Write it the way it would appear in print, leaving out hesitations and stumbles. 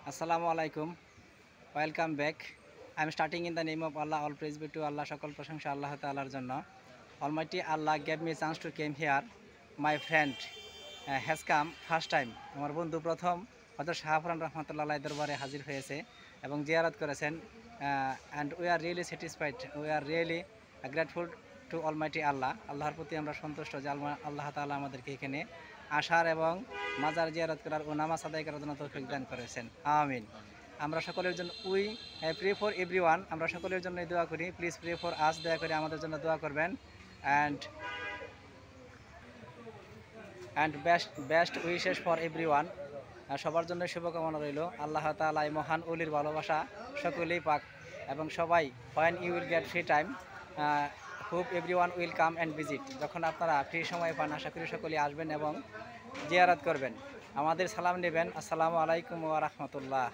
Assalamu alaikum. Welcome back. I am starting in the name of Allah. All praise be to Allah. সকল প্রশংসা আল্লাহ তাআলার জন্য. Almighty Allah gave me a chance to came here. My friend has come first time. আমার বন্ধু প্রথম হযরত শাহফরান রাহমাতুল্লাহ আলাইহির দরবারে হাজির হয়েছে এবং জিয়ারত করেছেন and we are really satisfied. We are really grateful to Almighty Allah. আল্লাহর প্রতি আমরা সন্তুষ্ট যে আল্লাহ তাআলা আমাদেরকে এখানে আসার এবং মাজার জিয়ারত করার ও নামাজ আদায় করার জন্য তৌফিক দান করেছেন। আমিন। আমরা সকলের জন্য প্রে ফর এভরিওয়ান, আমরা সকলের জন্য দোয়া করি। প্লিজ প্রে ফর আস, দয়া করে আমাদের জন্য দোয়া করবেন। And best wishes for everyone, সবার জন্য শুভকামনা রইল। আল্লাহ তাআলা এই মহান ওলির ভালোবাসা সকলেই পাক এবং সবাই when you will get free time hope everyone will come and visit. যখন আপনারা ফ্রি সময় পান আশা করি সকলেই আসবেন এবং জিয়ারত করবেন। আমাদের সালাম নেবেন। আসসালামু আলাইকুম ওয়া রাহমাতুল্লাহ।